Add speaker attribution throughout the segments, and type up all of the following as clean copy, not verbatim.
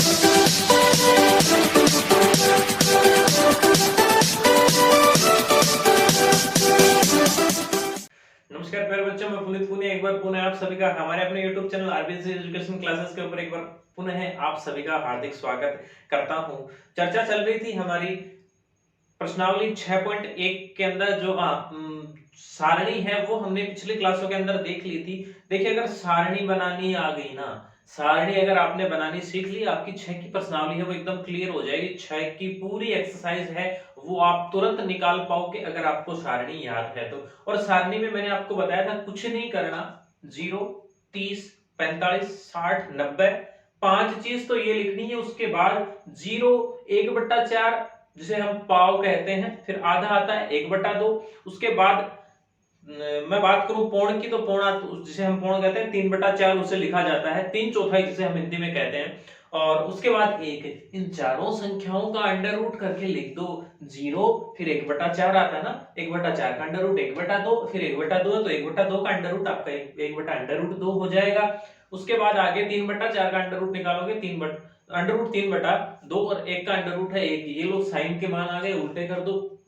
Speaker 1: नमस्कार प्यारे बच्चों, मैं पुनीत पुनिया एक बार पुनः आप सभी का हमारे अपने YouTube channel RBC education classes के ऊपर एक बार पुनः आप सभी का हार्दिक स्वागत करता हूं। चर्चा चल रही थी हमारी प्रश्नावली 6.1 के अंदर जो सारणी है वो हमने पिछली क्लासों के अंदर देख ली थी। देखिए, अगर सारणी बनानी आ गई ना, सारणी अगर आपने बनानी सीख ली, आपकी 6 की प्रश्नावली है वो एकदम क्लियर हो जाएगी। 6 की पूरी एक्सरसाइज है वो आप तुरंत निकाल पाओगे अगर आपको सारणी याद है तो। और सारणी में मैंने आपको बताया था कुछ नहीं करना, 0, 30, 45, 60, 90, 5 चीज तो ये लिखनी है। उसके बाद 0, 1/4 जिसे हम पाव कहते हैं, फिर आधा आता है 1/2। उसके बाद मैं बात करूं पौण की, तो पौना जिसे हम पौण कहते हैं 3/4 उसे लिखा जाता है, 3/4 जिसे हम हिंदी में कहते हैं। और उसके बाद एक, इन चारों संख्याओं का अंडर रूट करके लिख दो। 0 फिर 1/4 आता है ना, 1/4 का अंडर रूट 1/2, फिर 1/2 तो 1/2 का अंडर रूट आपका 1/√2 हो जाएगा। उसके बाद आगे 3/4 का अंडर रूट निकालोगे, अंडर रूट 3/2 और 1 का अंडर रूट है 1। ये लोग साइन के मान आ गए, उल्टे कर दो,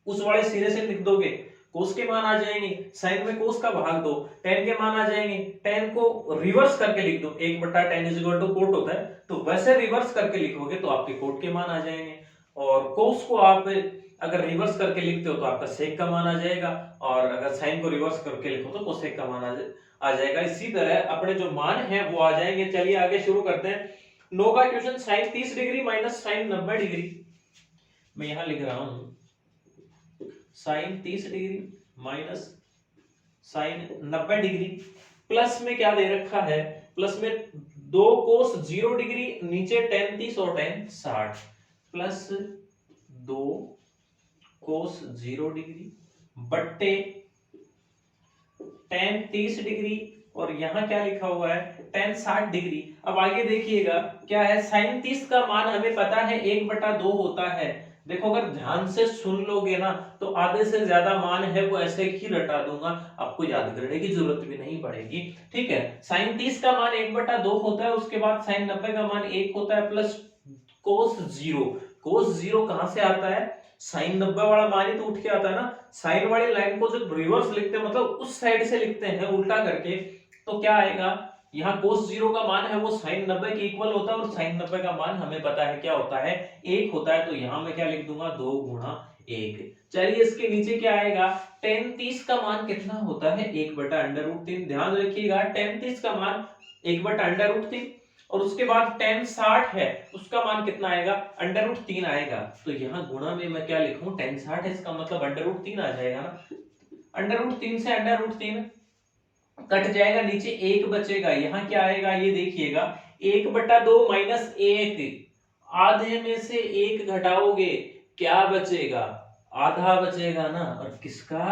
Speaker 1: उस वाले सिरे से लिख दोगे, कोस के मान आ जाएंगे, साइन में कोस का भाग दो, टेन के मान आ जाएंगे, टेन को रिवर्स करके लिख दो, 1/tan = कोट होता है, तो वैसे रिवर्स करके लिखोगे तो आपके कोट के मान आ जाएंगे। और कोस को आप अगर रिवर्स करके लिखते हो तो आपका सेक का मान आ जाएगा, और अगर साइन को रिवर्स करके लिखो तो कोसेक का मान आ जाएगा। इसी तरह अपने जो मान है वो आ जाएंगे। चलिए आगे शुरू करते हैं। 9 का question, sine 30 degree minus sine 90 degree. मैं यहां लिख रहा हूं sine 30 degree minus sine 90 degree, plus में क्या दे रखा है, प्लस में 2 कोस 0 डिग्री, नीचे tan 30 और tan 60, प्लस 2 कोस 0 डिग्री बट्टे tan 30 डिग्री, और यहां क्या लिखा हुआ है tan 60 डिग्री। अब आगे देखिएगा क्या है, साइन 30 का मान हमें पता है 1/2 होता है। देखो, अगर ध्यान से सुन लोगे ना तो आधे से ज्यादा मान है वो ऐसे ही रटा दूंगा, आपको याद करने की जरूरत भी नहीं पड़ेगी। ठीक है, साइन 30 का मान 1/2 होता है, उसके बाद साइन 90 का मान 1 होता है, प्लस कोस 0। कोस 0 कहां से आता है, साइन 90 वाला मान ही तो उठ के आता है ना। साइन वाली लाइन को जब रिवर्स लिखते हैं, मतलब उस साइड से लिखते हैं उल्टा करके, तो क्या आएगा, यहाँ cos 0 का मान है वो sin 90 के इक्वल होता है, और sin 90 का मान हमें पता है क्या होता है, 1 होता है। तो यहाँ मैं क्या लिख दूंगा, 2 गुणा 1। चलिए इसके नीचे क्या आएगा, tan 30 का मान कितना होता है, 1/√3। ध्यान रखिएगा, tan 30 का मान 1/√3, और उसके बाद tan 60 है उसका मान कितना आएगा, √3 आएगा। तो यहाँ गुणा में मैं क्या लिखूं, tan 60 है, इसका मतलब √3 आ जाएगा ना। √3 से √3 कट जाएगा, नीचे 1 बचेगा। यहाँ क्या आएगा ये देखिएगा, 1/2 माइनस 1, आधे में से 1 घटाओगे क्या बचेगा, आधा बचेगा ना, और किसका,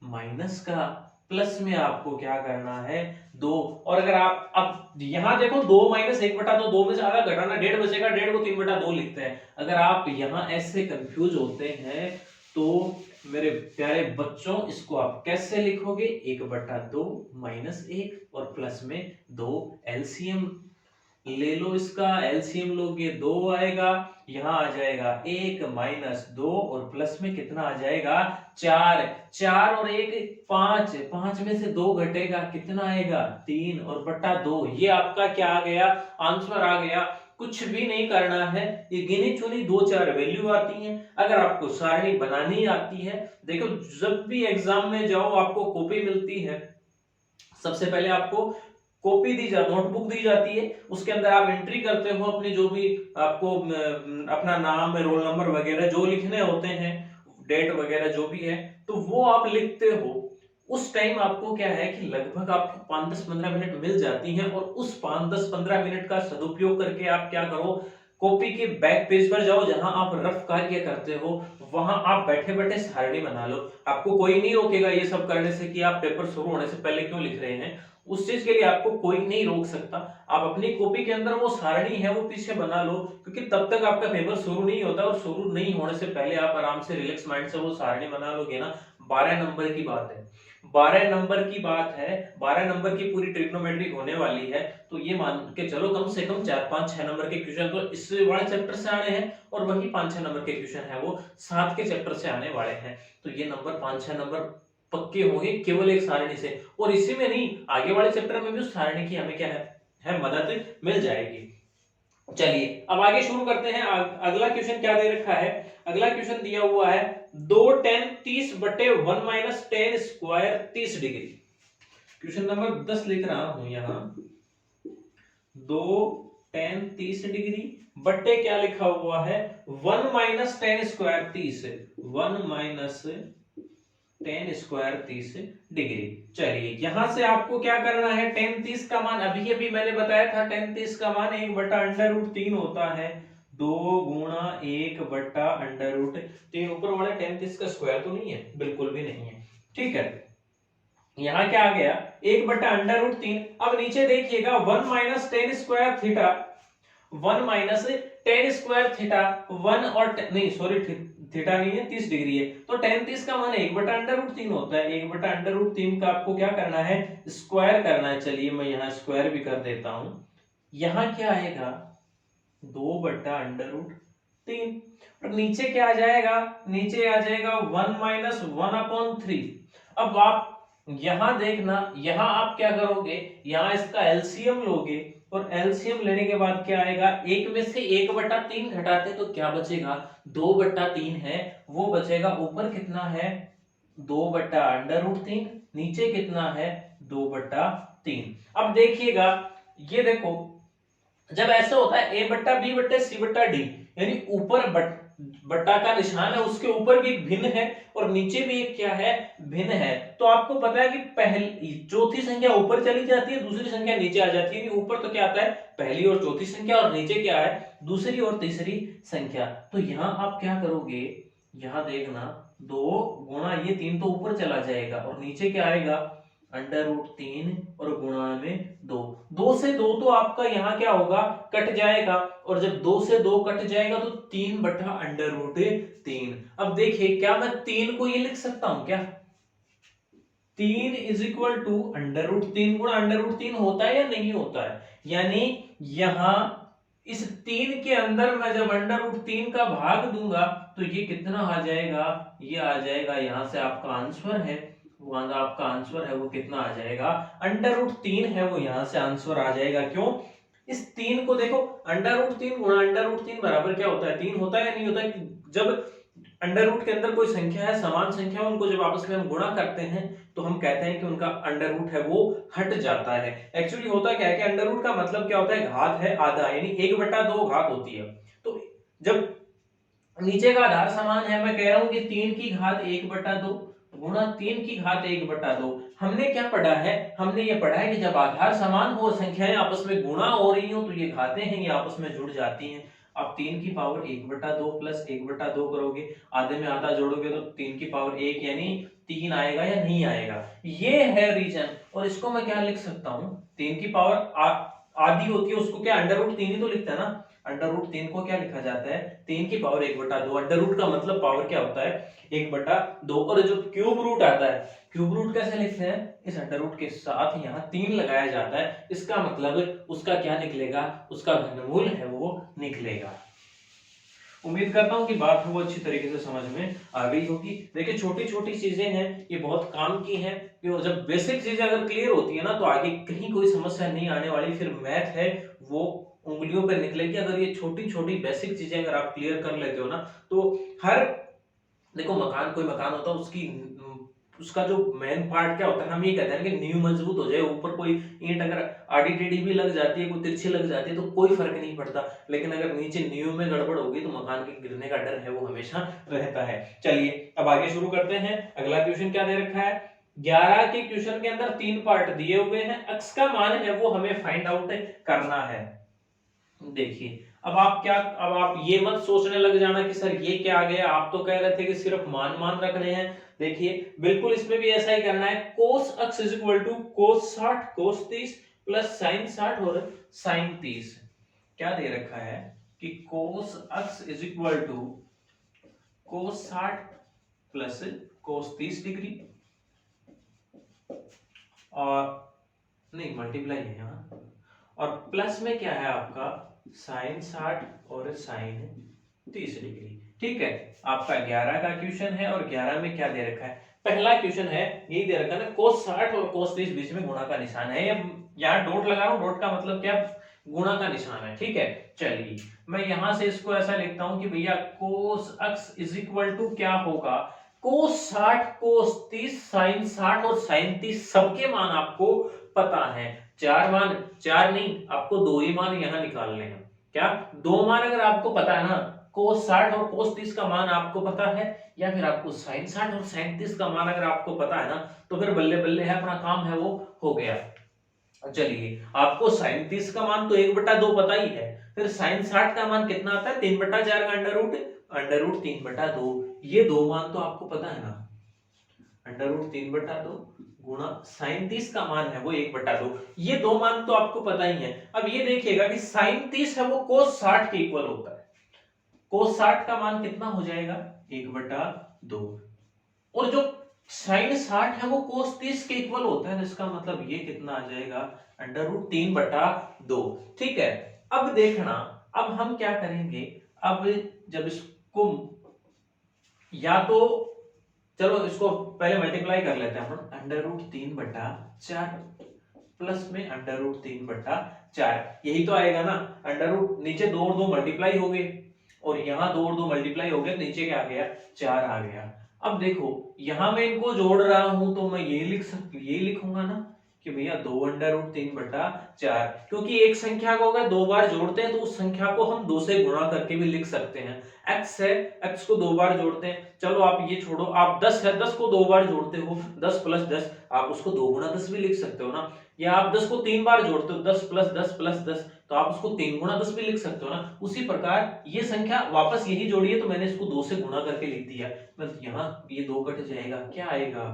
Speaker 1: माइनस का। प्लस में आपको क्या करना है, 2। और अगर आप अब यहाँ देखो 2 माइनस 1/2, 2 में से आधा घटाना, 1.5 बचेगा, 1.5 को 3/2 लिखते हैं। अगर आप यहाँ ऐसे कंफ्यूज होते हैं तो मेरे प्यारे बच्चों इसको आप कैसे लिखोगे, 1/2 माइनस 1 और प्लस में 2, एलसीएम ले लो, इसका एलसीएम लोगे 2 आएगा, यहां आ जाएगा 1 माइनस 2 और प्लस में कितना आ जाएगा, 4। 4 और 1 5, 5 में से 2 घटेगा, कितना आएगा, 3 और बटा 2। ये आपका क्या आ गया, आंसर आ गया। कुछ भी नहीं करना है, ये गिनी चुनी 2-4 वैल्यू आती हैं। अगर आपको सारणी बनानी आती है, देखो जब भी एग्जाम में जाओ आपको कॉपी मिलती है, सबसे पहले आपको कॉपी दी जाती, नोटबुक दी जाती है, उसके अंदर आप एंट्री करते हो अपनी जो भी आपको अपना नाम, रोल नंबर वगैरह जो लिखने होते हैं, डेट वगैरह जो भी है, तो वो आप लिखते हो। उस टाइम आपको क्या है कि लगभग आपको 5-10-15 मिनट मिल जाती हैं, और उस 5-10-15 मिनट का सदुपयोग करके आप क्या करो, कॉपी के बैक पेज पर जाओ, जहां आप रफ कार्य करते हो, वहां आप बैठे बैठे सारणी बना लो। आपको कोई नहीं रोकेगा ये सब करने से कि आप पेपर शुरू होने से पहले क्यों लिख रहे हैं, उस चीज के लिए आपको कोई नहीं रोक सकता। आप अपनी कॉपी के अंदर वो सारणी है वो पीछे बना लो, क्योंकि तब तक आपका पेपर शुरू नहीं होता, और शुरू नहीं होने से पहले आप आराम से रिलैक्स माइंड से वो सारणी बना लोगे ना, 12 नंबर की बात है। 12 नंबर की बात है, 12 नंबर की पूरी ट्रिग्नोमेट्री होने वाली है, तो ये मान के चलो कम से कम 4 5 6 नंबर के क्वेश्चन तो इस वाले चैप्टर से आने हैं, और वही 5 6 नंबर के क्वेश्चन है वो 7 के चैप्टर से आने वाले हैं। तो ये नंबर 5 6 नंबर पक्के होंगे केवल एक सारणी से, और इसी में नहीं, आगे वाले चैप्टर में भी उस सारणी की हमें क्या है मदद मिल जाएगी। चलिए अब आगे शुरू करते हैं। अगला क्वेश्चन क्या दे रखा है? अगला क्वेश्चन दिया हुआ है 2 tan 30 बटे 1 minus ten square 30 degree. Question number 10 लिख रहा हूं यहां, 2 tan 30 डिग्री बटे क्या लिखा हुआ है 1 minus ten square 30, 1 minus ten square 30 degree. चलिए यहां से आपको क्या करना है, टेन 30 का मान अभी अभी मैंने बताया था, टेन 30 का मान 1/√3 होता है, 2 गुणा 1/√3। ऊपर वाला टेन 30 का स्क्वायर तो नहीं है, बिल्कुल भी नहीं है, ठीक है। यहां क्या आ गया 1/√3। अब नीचे देखिएगा 1 minus ten square theta, 1 minus ten square theta, 1 और नहीं सॉरी थीटा नहीं है, 30 डिग्री है, तो टेन 30 का मान 1/√3 होता है। 1/√3 का आपको क्या करना है, स्क्वायर करना है। चलिए मैं यहाँ स्क्वायर भी कर देता हूं। यहाँ क्या आएगा 2/√3, और नीचे क्या आ जाएगा, नीचे आ जाएगा 1 माइनस 1/3। अब आप यहां देखना, यहां आप क्या करोगे, यहां इसका एलसीएम लोगे, और एलसीएम लेने के बाद क्या आएगा, एक में से 1/3 घटाते तो क्या बचेगा, 2/3 है वो बचेगा। ऊपर कितना है 2/√3, नीचे कितना है 2/3। अब देखिएगा, ये देखो जब ऐसा होता है ए बट्टा बी बट्टे सी बट्टा डी, यानी ऊपर बट्टा का निशान है उसके ऊपर भी एक भिन्न है, और नीचे भी एक क्या है भिन्न है, तो आपको पता है कि पहली चौथी संख्या ऊपर चली जाती है, दूसरी संख्या नीचे आ जाती है। ऊपर तो क्या आता है पहली और चौथी संख्या, और नीचे क्या है दूसरी और तीसरी संख्या। तो यहाँ आप क्या करोगे, यहाँ देखना 2 गुणा ये 3 तो ऊपर चला जाएगा, और नीचे क्या आएगा √3 और गुणा में 2, 2 से 2 तो आपका यहाँ क्या होगा कट जाएगा, और जब 2 से 2 कट जाएगा तो 3/√3। अब देखिए क्या मैं 3 को ये लिख सकता हूं क्या, 3 इज इक्वल टू √3 गुणा √3 होता है या नहीं होता है, यानी यहां इस 3 के अंदर मैं जब √3 का भाग दूंगा तो ये कितना आ जाएगा, ये आ जाएगा यहां से आपका आंसर है, वहां आपका आंसर है वो कितना आ जाएगा √3 है वो यहां से आंसर आ जाएगा। क्यों, इस 3 को देखो, √3 गुणा √3 बराबर क्या होता है 3 होता है या नहीं होता है। जब अंडर रूट के अंदर कोई संख्या है, समान संख्या, उनको जब आपस में हम गुणा करते हैं तो हम कहते हैं कि उनका अंडर रूट है वो हट जाता है। एक्चुअली होता क्या है कि अंडर रूट का मतलब क्या होता है, घात है आधा, यानी 1/2 घात होती है। तो जब नीचे का आधार समान है, मैं कह रहा हूं कि 3 की घात 1/2 गुणा 3 की घात 1/2, हमने क्या पढ़ा है, हमने ये पढ़ा है कि जब आधार समान हो, संख्याएं आपस में गुणा हो रही हो, तो ये घातें हैं ये आपस में जुड़ जाती हैं। अब 3 की पावर 1/2 प्लस 1/2 करोगे, आधे में आधा जोड़ोगे तो 3 की पावर 1 यानी 3 आएगा या नहीं आएगा, ये है रीजन। और इसको मैं क्या लिख सकता हूं, 3 की पावर आधी होती है उसको क्या √3 ही तो लिखता है ना, √3 को क्या लिखा जाता है 3 की पावर 1/2। अंडर रूट का मतलब पावर क्या होता है 1/2, और जो क्यूब रूट आता है, क्यूब रूट कैसे लिखते हैं, इस अंडर रूट के साथ यहाँ 3 लगाया जाता है, इसका मतलब उसका क्या निकलेगा, उसका घनमूल है वो निकलेगा। उम्मीद करता हूं कि बात वो अच्छी तरीके से समझ में आ गई होगी। देखिए छोटी छोटी चीजें हैं, ये बहुत काम की हैं, कि जब बेसिक चीजें अगर क्लियर होती है ना तो आगे कहीं कोई समस्या नहीं आने वाली, फिर मैथ है वो उंगलियों पे निकलेगी। अगर ये छोटी छोटी बेसिक चीजें अगर आप क्लियर कर लेते हो ना, तो हर देखो मकान, कोई मकान होता है उसकी उसका जो मेन पार्ट क्या होता है, हम ये कहते हैं कि नींव मजबूत हो जाए, ऊपर कोई ईंट अगर आड़ी टेढ़ी भी लग जाती है, कोई तिरछी लग जाती है तो कोई फर्क नहीं पड़ता, लेकिन अगर नीचे नींव में गड़बड़ होगी तो मकान के गिरने का डर है वो हमेशा रहता है। चलिए अब आगे शुरू करते हैं। अगला क्वेश्चन क्या दे रखा है, 11 के क्वेश्चन के अंदर 3 पार्ट दिए हुए हैं, x का मान है वो हमें फाइंड आउट करना है। देखिए अब आप ये मत सोचने लग जाना कि सर ये क्या आ गया, आप तो कह रहे थे कि सिर्फ मान मान रखने हैं। देखिए बिल्कुल इसमें भी ऐसा ही करना है, cos x is equal to cos 60 cos 30 plus sin 60 और sin 30। क्या दे रखा है कि cos x is equal to cos 60 plus cos 30 degree, और नहीं मल्टीप्लाई है यहाँ, और प्लस में क्या है आपका साइन 60 और साइन 30 डिग्री। ठीक है, आपका 11 का क्वेश्चन है और 11 में क्या दे रखा है, पहला क्वेश्चन है यही दे रखा है ना, cos 60 और cos 30 बीच में गुणा का निशान है। यहाँ डॉट लगा रहा हूँ, डॉट का मतलब क्या, गुणा का निशान है। ठीक है, चलिए मैं यहां से इसको ऐसा लिखता हूं कि भैया cos x is equal to क्या होगा, cos 60 cos 30 sin 60 और sin 30 सबके मान आपको पता है। चार मान, चार नहीं, आपको दो ही मान यहां निकालने हैं। क्या दो मान अगर आपको पता है ना, cos 60 और cos 30 का मान आपको पता है, या फिर आपको sin 60 और sin 30 का मान अगर आपको पता है ना, तो फिर बल्ले बल्ले है, अपना काम है वो हो गया। चलिए आपको sin 30 का मान तो 1/2 पता ही है, फिर sin 60 का मान कितना आता है, 3/4 का अंडर रूट 3/2, ये दो मान तो आपको पता है ना, अंडर रूट 3/2 गुणा sin 30 का मान है वो 1/2, ये दो मान तो आपको पता ही है। अब ये देखिएगा कि sin 30 है वो cos 60 के इक्वल होता है, cos 60 का मान कितना हो जाएगा 1/2, और जो sin 60 है वो cos 30 के इक्वल होता है, इसका मतलब ये कितना आ जाएगा अंडर रूट 3/2। ठीक है, अब देखना, अब हम क्या करेंगे, अब जब इसको या तो चलो इसको पहले मल्टीप्लाई कर लेते हैं हम, अंडर रूट 3/4 प्लस में अंडर रूट 3/4, यही तो आएगा ना, अंडर रूट नीचे 2 और 2 मल्टीप्लाई हो गए, और यहाँ 2 और 2 मल्टीप्लाई हो गए, नीचे क्या आ गया 4 आ गया। अब देखो यहां मैं इनको जोड़ रहा हूं तो मैं ये लिखूंगा ना कि भैया 2 अंडर रूट 3/4, क्योंकि एक संख्या को अगर दो बार जोड़ते हैं तो उस संख्या को हम 2 से गुणा करके भी लिख सकते हैं। x है, x को दो बार जोड़ते हैं, चलो आप ये छोड़ो, आप 10 है, 10 को दो बार जोड़ते हो, 10 प्लस 10, आप उसको 2 गुणा 10 भी लिख सकते हो ना, या आप 10 को 3 बार जोड़ते हो, 10 प्लस 10 प्लस 10, तो आप उसको 3 गुणा 10 भी लिख सकते हो ना। उसी प्रकार ये संख्या वापस यही जोड़ी है तो मैंने इसको 2 से गुणा करके लिख दिया, बस यहाँ ये 2 कट जाएगा, क्या आएगा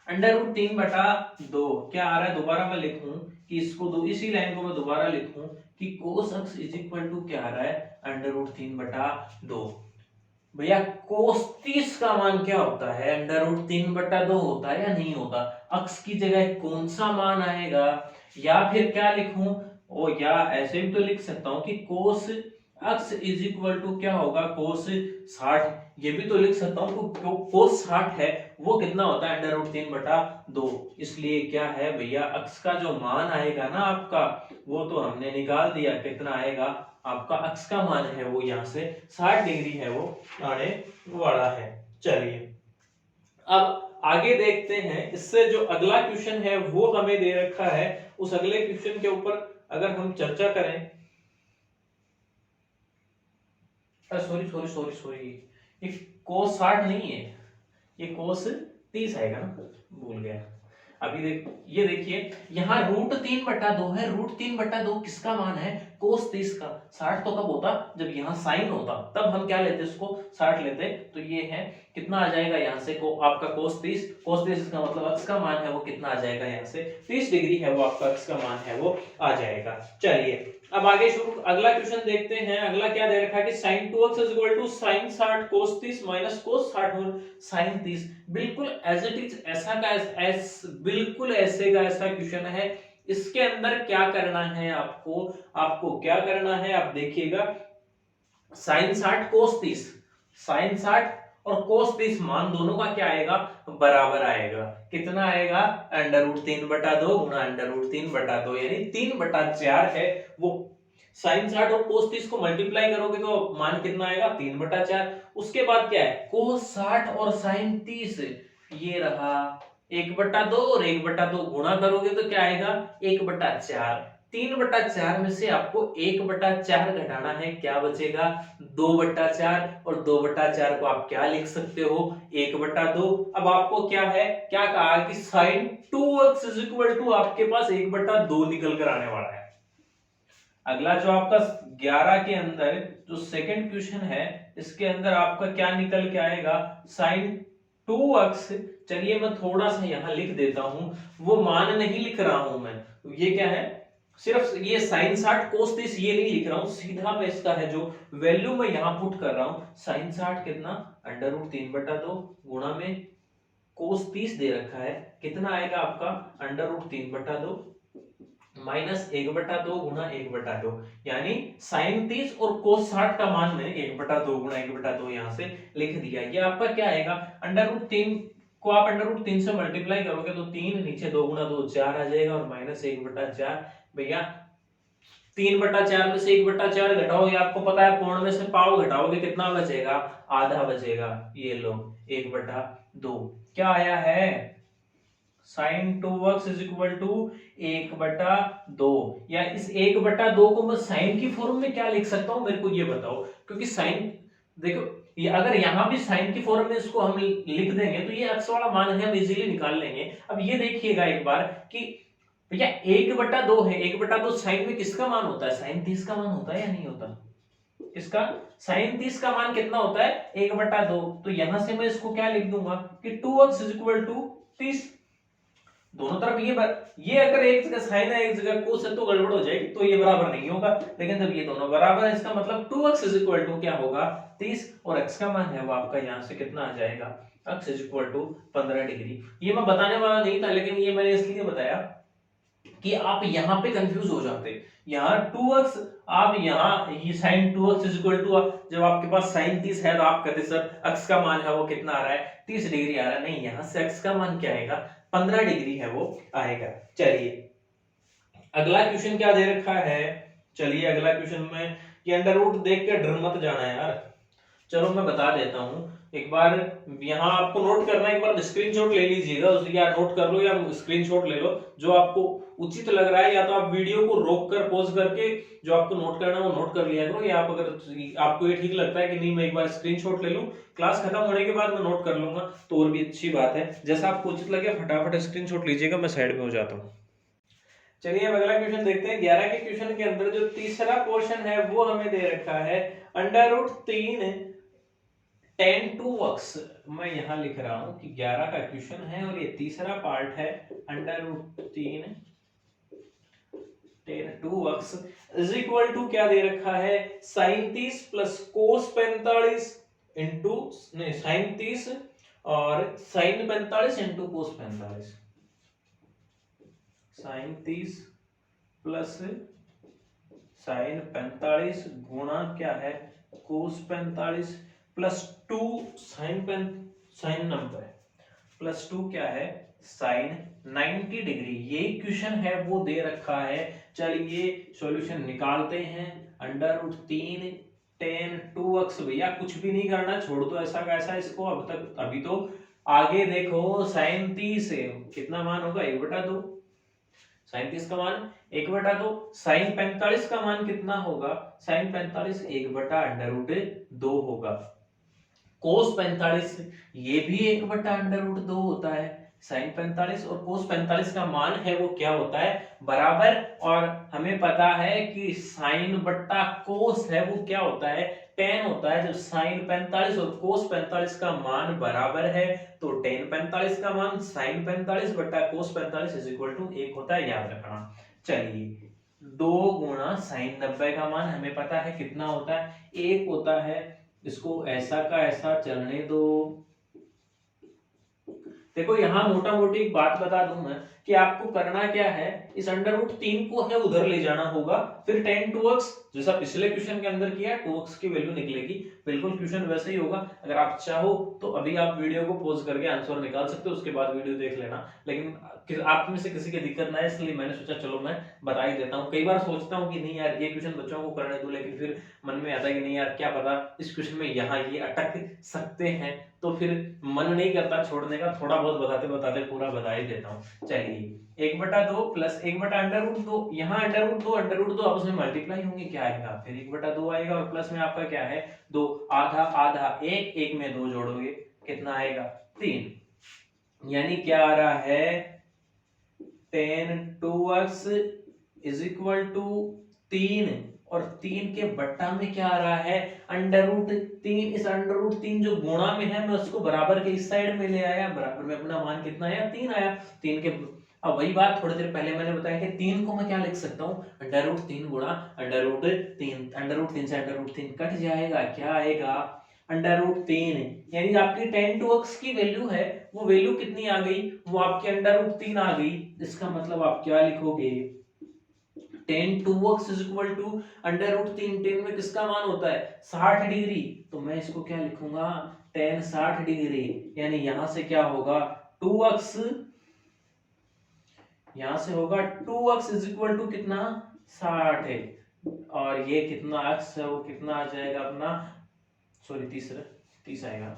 Speaker 1: अंडर रूट 3/2, क्या आ रहा है, दोबारा मैं लिखूं कि इसको दो, इसी लाइन को मैं दोबारा लिखूं कि cos x is equal to क्या आ रहा है अंडर रूट 3/2। भैया cos 30 का मान क्या होता है, अंडर रूट 3/2 होता है या नहीं होता, x की जगह कौन सा मान आएगा, या फिर क्या लिखूं, ओ या ऐसे भी तो लिख सकता हूं कि cos x is equal to क्या होगा cos 60, ये भी तो लिख सकता हूं कि cos 60 है वो कितना होता है अंडर रूट 3/2, इसलिए क्या है भैया x का जो मान आएगा ना आपका, वो तो हमने निकाल दिया, कितना आएगा आपका x का मान है वो यहाँ से 60 डिग्री है वो आने वाला है। चलिए अब आगे देखते हैं, इससे जो अगला क्वेश्चन है वो हमें दे रखा है, उस अगले क्वेश्चन के ऊपर अगर हम चर्चा करें, सॉरी सॉरी सॉरी सॉरी, ये cos 60 नहीं है, ये cos 30 आएगा ना, भूल गया। अभी ये देखिए यहाँ रूट 3/2 है, रूट 3/2 किसका मान है cos 30 का, 60 तो कब होता जब यहाँ साइन होता, तब हम क्या लेते इसको 60 लेते, तो ये है कितना आ जाएगा यहाँ से को आपका cos 30 का मतलब x का मान है वो कितना आ जाएगा यहाँ से 30 डिग्री है वो आपका x का मान है वो आ जाएगा। चलिए अब आगे शुरू, अगला क्वेश्चन देखते हैं, अगला क्या दे रखा है कि sin 2x is equal to sin 60 cos 30 minus cos 60 और sin 30, बिल्कुल एज इट इज ऐसा का बिल्कुल ऐसे का ऐसा क्वेश्चन है। इसके अंदर क्या करना है आपको क्या करना है, आप देखिएगा sin 60 cos 30, sin 60 और cos 30 मान दोनों का क्या आएगा बराबर आएगा, कितना आएगा अंडर रूट 3/2 गुणा अंडर रूट 3/2, यानी 3/4 है वो। sin 60 और cos 30 को मल्टीप्लाई करोगे तो मान कितना आएगा 3/4, उसके बाद क्या है cos 60 और sin 30, ये रहा 1/2 और 1/2 गुणा करोगे तो क्या आएगा 1/4, 3/4 में से आपको 1/4 घटाना है, क्या बचेगा 2/4, और 2/4 को आप क्या लिख सकते हो 1/2। अब आपको क्या है, क्या कहा कि sin 2x is equal to आपके पास 1/2 निकल कर आने वाला है। अगला जो आपका 11 के अंदर जो सेकंड क्वेश्चन है, इसके अंदर आपका क्या निकल के आएगा sin 2x, चलिए मैं थोड़ा सा यहां लिख देता हूं, वो मान नहीं लिख रहा हूं मैं, ये क्या है सिर्फ ये sin 60 cos 30 ये नहीं लिख रहा हूं, सीधा मैं इसका है जो वैल्यू मैं यहां पुट कर रहा हूं, sin 60 कितना अंडर रूट 3/2 गुणा में कोस 30 दे रखा है, कितना आएगा आपका अंडर रूट 3/2 माइनस 1/2 गुना 1/2, यानी साइन 30 और कोस 60 का मान मैंने 1/2 गुना 1/2 यहां से लिख दिया। ये आपका क्या आएगा, अंडर रूट 3 को आप अंडर रूट 3 से मल्टीप्लाई करोगे तो 3 नीचे 2 गुना 2 4 आ जाएगा और माइनस 1/4 भैया 3/4 में से 1/4 घटाओगे, आपको पता है पूर्ण में से पाव घटाओगे कितना बचेगा, आधा बचेगा। ये लो 1/2 क्या आया है, sign 2x is equal to 1/2, या इस 1/2 को मैं साइन की फॉर्म में क्या लिख सकता हूं, मेरे को ये बताओ। क्योंकि साइन देखो, ये अगर यहां भी साइन की फॉर्म में इसको हम लिख देंगे तो ये x वाला मान है हम इजीली निकाल लेंगे। अब ये देखिएगा एक बार कि भैया 1/2 है, 1/2 साइन में किसका मान होता है, साइन 30 का मान होता है या नहीं होता, इसका साइन 30 का मान कितना होता है 1/2। तो यहां से मैं इसको क्या लिख दूंगा कि 2x इज इक्वल टू 30, दोनों तरफ ये अगर एक जगह साइन है एक जगह कोस है तो गड़बड़ हो जाएगी, तो ये बराबर नहीं होगा। लेकिन जब ये दोनों बराबर है इसका मतलब 2x इज इक्वल टू क्या होगा 30, और x का मान है वो आपका यहां से कितना आ जाएगा, x is equal to 15 degree. ये मैं बताने वाला नहीं था, लेकिन ये मैंने इसलिए बताया कि आप यहां पे कंफ्यूज हो जाते। यहाँ 2x, आप यहाँ ये sin 2x is equal to, जब आपके पास sin 30 है तो आप कहते सर x का मान है वो कितना आ रहा है 30 डिग्री आ रहा है, नहीं यहाँ से x का मान क्या आएगा 15 डिग्री है वो आएगा। चलिए अगला क्वेश्चन क्या दे रखा है, चलिए अगला क्वेश्चन में, ये अंडर रूट देख के डर मत जाना यार, चलो मैं बता देता हूं एक बार। यहाँ आपको नोट करना है, एक बार स्क्रीनशॉट ले लीजिएगा, या नोट कर लो या स्क्रीनशॉट ले लो जो आपको उचित लग रहा है, या तो आप वीडियो को रोक कर पॉज करके जो आपको नोट करना है वो नोट कर लिया करो, या आप अगर आपको ये ठीक लगता है कि नहीं मैं एक बार स्क्रीनशॉट ले लूं, क्लास खत्म होने के बाद मैं नोट कर लूंगा तो और भी अच्छी बात है। जैसा आपको उचित लगे फटाफट स्क्रीनशॉट लीजिएगा, मैं साइड में हो जाता हूँ। चलिए अब अगला क्वेश्चन देखते हैं। 11 के क्वेश्चन के अंदर जो तीसरा पोर्शन है वो हमें दे रखा है अंडर रूट 3 tan 2x, मैं यहां लिख रहा हूं कि 11 का क्वेश्चन है और ये तीसरा पार्ट है under root 3 tan 2x is equal to क्या दे रखा है sin 30 प्लस cos 45 इंटू, नहीं sin 30 और sin 45 into cos 45, sin 30 plus sin 45 गुणा क्या है cos 45 प्लस 2 sin 90 प्लस 2 क्या है sin 90 डिग्री। ये क्वेश्चन है वो दे रखा है। चलिए सॉल्यूशन निकालते हैं। अंडर रूट 3 tan 2x, भैया कुछ भी नहीं करना, छोड़ दो ऐसा कैसा इसको, अब तक अभी तो आगे देखो sin 30 है कितना मान होगा 1/2, sin 30 का मान 1/2, sin 45 का मान कितना होगा, sin 45 1/√2 होगा, cos 45 ये भी 1/√2 होता है, sin 45 और cos 45 का मान है वो क्या होता है बराबर। और हमें पता है कि sin बट्टा cos है वो क्या होता है tan होता है। जब sin 45 और cos 45 का मान बराबर है तो tan 45 का मान sin 45 बट्टा cos 45 इज इक्वल टू 1 होता है, याद रखना। चलिए 2 गुणा sin 90 का मान हमें पता है कितना होता है 1 होता है, इसको ऐसा का ऐसा चलने दो। देखो यहां मोटा मोटी एक बात बता दूं मैं कि आपको करना क्या है, इस अंडर रूट 3 को है उधर ले जाना होगा, फिर tan 2x जैसा पिछले क्वेश्चन के अंदर किया 2x की वैल्यू निकलेगी, बिल्कुल क्वेश्चन वैसे ही होगा। अगर आप चाहो तो अभी आप वीडियो को पॉज करके आंसर निकाल सकते हो, उसके बाद वीडियो देख लेना, लेकिन आप में से किसी की दिक्कत ना है इसलिए मैंने सोचा चलो मैं बता ही देता हूँ। कई बार सोचता हूँ कि नहीं यार ये क्वेश्चन बच्चों को करने दूं, लेकिन फिर मन में आता है कि नहीं यार क्या पता इस क्वेश्चन में यहाँ ये अटक सकते हैं, तो फिर मन नहीं करता छोड़ने का, थोड़ा बहुत बताते बताते पूरा बता ही देता हूँ। चलिए 1/2 प्लस 1/√2, यहाँ अंडर रूट 2 आपस में मल्टीप्लाई होंगे, क्या आएगा फिर 1/2 आएगा, और प्लस में आपका क्या है 2, आधा आधा 1, 1 में 2 जोड़ोगे कितना आएगा 3, यानी क्या आ रहा है tan 2x is equal to 3, और 3 के बट्टा में क्या आ रहा है अंडर रूट 3, इस अंडर रूट 3 जो गुणा में है मैं उसको बराबर के इस साइड में ले आया, बराबर में अपना मान कितना आया 3 आया, 3 के, अब वही बात थोड़ी देर पहले मैंने बताया कि 3 को मैं क्या लिख सकता हूँ अंडर रूट 3 गुणा अंडर रूट 3, अंडर रूट 3 से अंडर रूट 3 कट जाएगा, क्या आएगा √3, यानी आपकी tan 2x की वैल्यू है, वो वैल्यू कितनी आ गई, वो आपकी √3 आ गई। इसका मतलब आप क्या लिखोगे, tan 2x is equal to √3। tan में किसका मान होता है 60 डिग्री, तो मैं इसको क्या लिखूंगा tan 60 डिग्री, यानी यहां से क्या होगा 2x, यहां से होगा 2x इज इक्वल टू कितना 60 है, और ये कितना x है वो कितना आ जाएगा अपना, सॉरी 30 आएगा,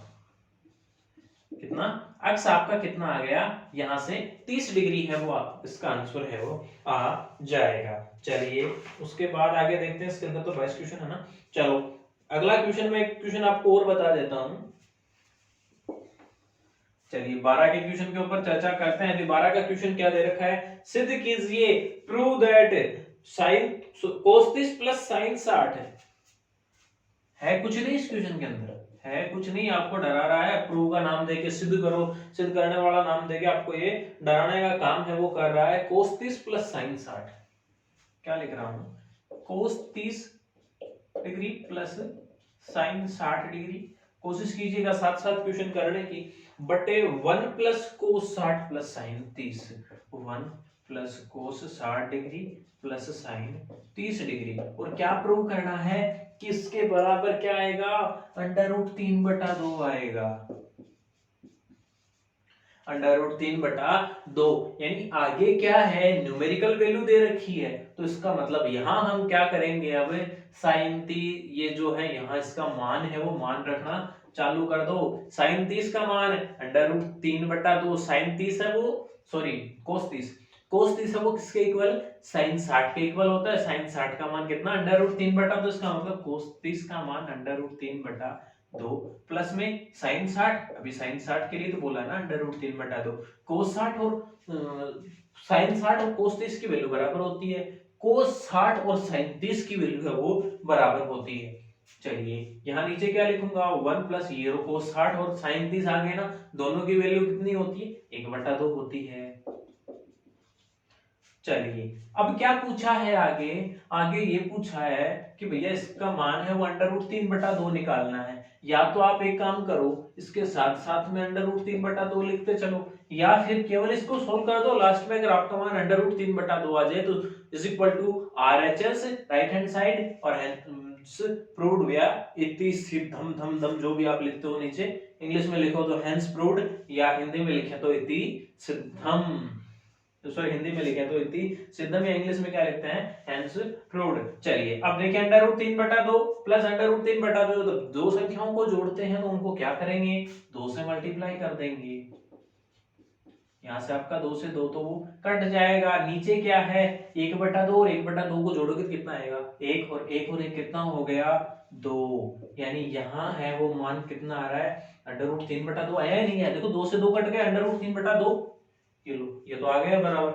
Speaker 1: कितना x आपका कितना आ गया, यहां से 30 डिग्री है वो आप, इसका आंसर है वो आ जाएगा। चलिए उसके बाद आगे देखते हैं, इसके अंदर तो 22 क्वेश्चन है ना। चलो अगला क्वेश्चन में एक क्वेश्चन आपको और बता देता हूं। चलिए 12 के क्वेश्चन के ऊपर चर्चा करते हैं। अभी 12 का क्वेश्चन क्या दे रखा है, सिद्ध कीजिए prove that sine cos 30 plus sine 60 है कुछ नहीं इस क्वेश्चन के अंदर, है कुछ नहीं, आपको डरा रहा है, प्रूव का नाम देके सिद्ध करो, सिद्ध करने वाला नाम देके आपको ये डराने का काम है वो कर रहा है। cos 30 प्लस साइन 60, क्या लिख रहा हूं, cos 30 degree plus sine 60 degree. कोशिश कीजिएगा साथ साथ क्वेश्चन करने की, बटे 1 plus cos 60 plus sign 30, 1 plus cos 60 degree plus sign 30 degree, और क्या प्रूव करना है कि इसके बराबर क्या आएगा, √3/2 आएगा, √3/2, यानी आगे क्या है न्यूमेरिकल वैल्यू दे रखी है, तो इसका मतलब यहां हम क्या करेंगे, अब साइन 30 ये जो है यहाँ इसका मान है वो मान रखना चालू कर दो। साइन 30 का मान √3/2, साइन 30 है वो, सॉरी कोस 30 है वो किसके इक्वल, साइन 60 के इक्वल होता है। साइन 60 का मान कितना √3/2, इसका मतलब कोस 30 का मान √3/2 प्लस में साइन 60, अभी साइन 60 के लिए तो बोला ना √3/2, कोस 60 और साइन 60 और कोस 30 की वैल्यू बराबर होती है, कोस 60 और साइन 30 की वैल्यू है वो बराबर होती है। चलिए यहाँ नीचे क्या लिखूंगा, 1 प्लस ये कोस 60 और साइन 30 आ गए ना, दोनों की वैल्यू कितनी होती है 1/2 होती है। चलिए अब क्या पूछा है आगे, आगे ये पूछा है कि भैया इसका मान है वो √3/2 निकालना है, या तो आप एक काम करो इसके साथ साथ में √3/2 लिखते चलो, या फिर केवल इसको सोल्व कर दो, लास्ट में अगर आपका मान √3/2 आ जाए तो is equal to RHS right hand side, और प्रूव्ड या इति सिद्धम धम धम जो भी आप लिखते हो नीचे, इंग्लिश में लिखो तो हेंस प्रूव्ड, या हिंदी में लिखे तो इति सिद्धम, तो सॉरी हिंदी में लिखे तो इति सिद्धम, या इंग्लिश में क्या लिखते हैं हेंस प्रूव्ड। चलिए अब देखिए √3/2 प्लस √3/2, तो दो संख्याओं को जोड़ते हैं तो उनको क्या करेंगे 2 से मल्टीप्लाई कर देंगे, यहां से आपका 2 से 2 तो वो कट जाएगा, नीचे क्या है 1/2 और 1/2 को जोड़ोगे तो कितना आएगा 1, और 1 और 1 कितना हो गया 2, यानी यहाँ है वो मान कितना आ रहा है √3/2 आया ही नहीं है, देखो 2 से 2 कट गया √3/2, ये लो ये तो आ गया बराबर,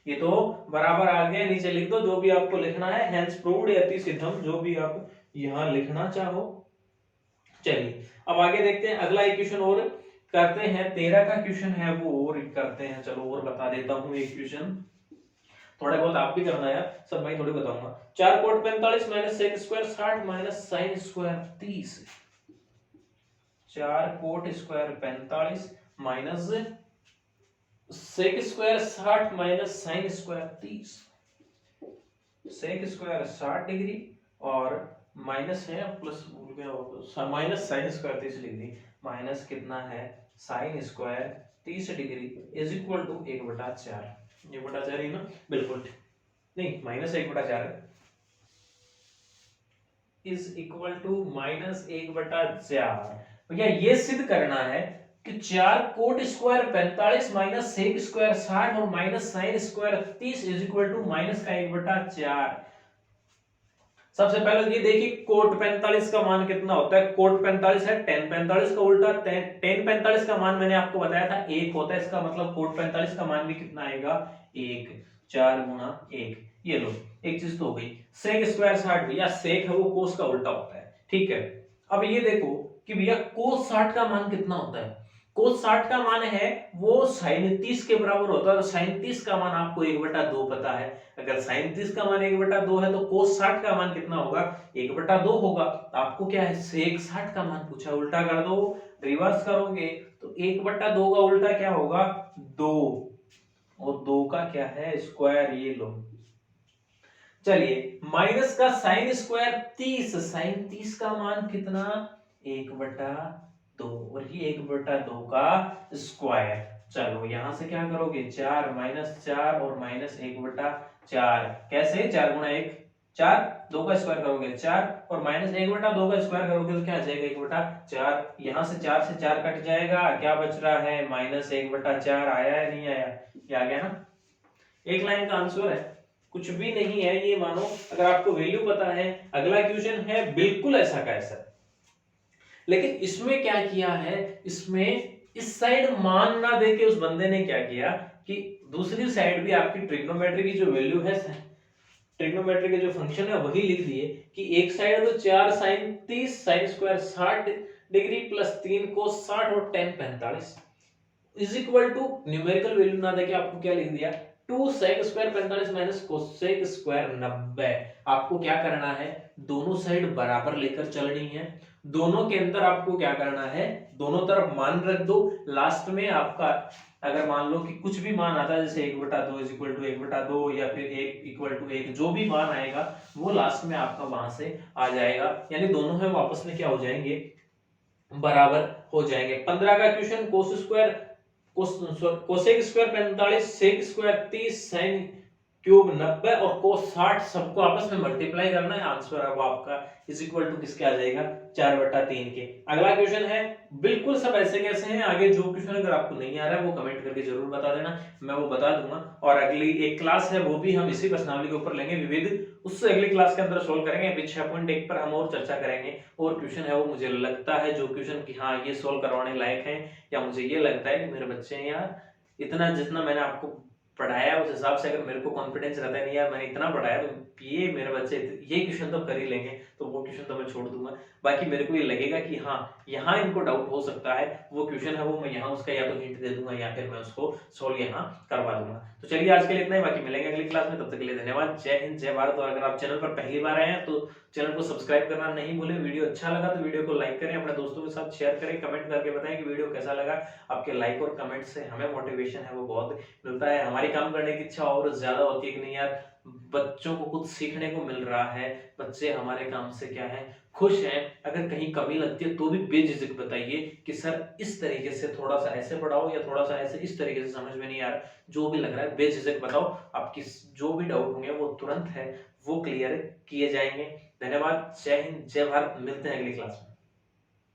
Speaker 1: ये तो बराबर आ गया, नीचे लिख दो जो भी आपको लिखना है, हेंस प्रूव्ड यति सिद्धम, जो भी आप यहाँ लिखना चाहो। चलिए अब आगे देखते हैं अगला इक्वेशन और करते हैं, 13 का क्वेश्चन है वो और करते हैं, चलो और बता देता हूँ एक क्वेश्चन, थोड़ा बहुत आप भी करना यार, सब मैं थोड़ी बताऊंगा। 4 cot 45 minus sec square 60 minus sine square 30, 4 cot square 45 minus sec square 60 minus sine square 30, sec square 60 degree और माइनस है प्लस भूल गया minus sine square 30 degree, minus कितना है sine square 30 degree is equal to 1/4, 1/4 ही ना, बिल्कुल नहीं minus 1/4 is equal to minus 1/4। भैया ये सिद्ध करना है कि 4 cot square 45 minus sec square 60 और minus sine square 30 is equal to minus का 1/4। सबसे पहले ये देखिए कोट 45 का मान कितना होता है, कोट 45 है tan 45 का उल्टा, tan 45 का मान मैंने आपको बताया था 1 होता है, इसका मतलब कोट 45 का मान भी कितना आएगा 1, 4 गुणा 1, ये लो एक चीज तो हो गई। सेक स्क्वायर 60, भैया सेक है वो कोस का उल्टा होता है, ठीक है। अब ये देखो कि भैया कोस 60 का मान कितना होता है, cos 60 का मान है वो sin 30 के बराबर होता है, और sin 30 का मान आपको 1/2 पता है। अगर sin 30 का मान 1/2 है तो cos 60 का मान कितना होगा, 1/2 होगा। आपको क्या है, sec 60 का मान पूछा, उल्टा कर दो, रिवर्स करोगे तो 1/2 का उल्टा क्या होगा, 2, और 2 का क्या है स्क्वायर, ये लो। चलिए माइनस का साइन स्क्वायर 30, साइन 30 का मान कितना, 1/2, और ये 1/2 का स्क्वायर। चलो यहां से क्या करोगे, 4 -4 और -1/4, कैसे 4 गुणा 1 4, 2 का स्क्वायर करोगे 4, और -1/2 का स्क्वायर करोगे तो क्या आ जाएगा 1/4। यहाँ से 4 से 4 कट जाएगा, क्या बच रहा है -1/4, आया है नहीं आया, ये आ गया ना, एक लाइन का आंसर है, कुछ भी नहीं है ये मानो। अगर आपको वैल्यू पता है, अगला क्वेश्चन है बिल्कुल ऐसा का ऐसा, लेकिन इसमें क्या किया है, इसमें इस साइड मान ना देके उस बंदे ने क्या किया कि दूसरी साइड भी आपकी ट्रिग्नोमेट्री की जो वैल्यू है, ट्रिग्नोमेट्री के जो फंक्शन है वही लिख दिए कि एक साइड तो 4 sin 30 sin square 60 degree plus 3 cos 60 और tan 45 is equal to, numerical value ना देके आपको क्या लिख दिया, 2 sec square 45 minus cosec square 90। आपको क्या करना है, दोनों साइड बराबर लेकर चलनी है, दोनों के अंदर आपको क्या करना है, दोनों तरफ मान रख दो, लास्ट में आपका अगर मान लो कि कुछ भी मान आता है, जैसे 1/2 इज इक्वल टू 1/2 या फिर 1 इक्वल टू 1, जो भी मान आएगा वो लास्ट में आपका वहां से आ जाएगा, यानी दोनों है वो आपस में क्या हो जाएंगे, बराबर हो जाएंगे। 15 का question, cos square cosec square 45, sec square 30, sine cube 90 और कोस 60 सबको आपस में मल्टीप्लाई करना है, आंसर है वो आपका इज इक्वल टू किसके आ जाएगा, 4/3 के। अगला क्वेश्चन है, बिल्कुल सब ऐसे कैसे हैं, आगे जो क्वेश्चन अगर आपको नहीं आ रहा है वो कमेंट करके जरूर बता देना, मैं वो बता दूंगा। और अगली एक क्लास है वो भी हम इसी प्रश्नावली के ऊपर लेंगे विविध, उससे अगली क्लास के अंदर सोल्व करेंगे, अभी 6.1 पर हम और चर्चा करेंगे, और क्वेश्चन है वो मुझे लगता है जो क्वेश्चन की हाँ ये सोल्व करवाने लायक है, या मुझे ये लगता है कि मेरे बच्चे हैं यार, इतना जितना मैंने आपको पढ़ाया उस हिसाब से अगर मेरे को कॉन्फिडेंस रहता है नहीं यार मैंने इतना पढ़ाया तो ये मेरे बच्चे ये क्वेश्चन तो कर ही लेंगे, तो वो क्वेश्चन तो मैं छोड़ दूंगा। बाकी मेरे को ये लगेगा कि हाँ यहाँ इनको डाउट हो सकता है, वो क्वेश्चन है वो मैं यहाँ उसका या तो हिंट दे दूंगा या फिर मैं उसको सोल्व यहाँ करवा दूंगा। तो चलिए आज के लिए इतना ही, बाकी मिलेंगे अगली क्लास में, तब तक के लिए धन्यवाद, जय हिंद जय भारत। और अगर आप चैनल पर पहली बार आए हैं तो चैनल को सब्सक्राइब करना नहीं भूलें, वीडियो अच्छा लगा तो वीडियो को लाइक करें, अपने दोस्तों के साथ शेयर करें, कमेंट करके बताएं कि वीडियो कैसा लगा। आपके लाइक और कमेंट से हमें मोटिवेशन है वो बहुत मिलता है, हमारी काम करने की इच्छा और ज्यादा होती है कि नहीं यार बच्चों को कुछ सीखने को मिल रहा है, बच्चे हमारे काम से क्या है खुश हैं। अगर कहीं कमी लगती है तो भी बेझिझक बताइए कि सर इस तरीके से थोड़ा सा ऐसे पढ़ाओ या थोड़ा सा ऐसे इस तरीके से समझ में नहीं आ रहा, जो भी लग रहा है बेझिझक बताओ, आपकी जो भी डाउट होंगे वो तुरंत है वो क्लियर किए जाएंगे। धन्यवाद, जय हिंद जय भारत, मिलते हैं अगली क्लास में।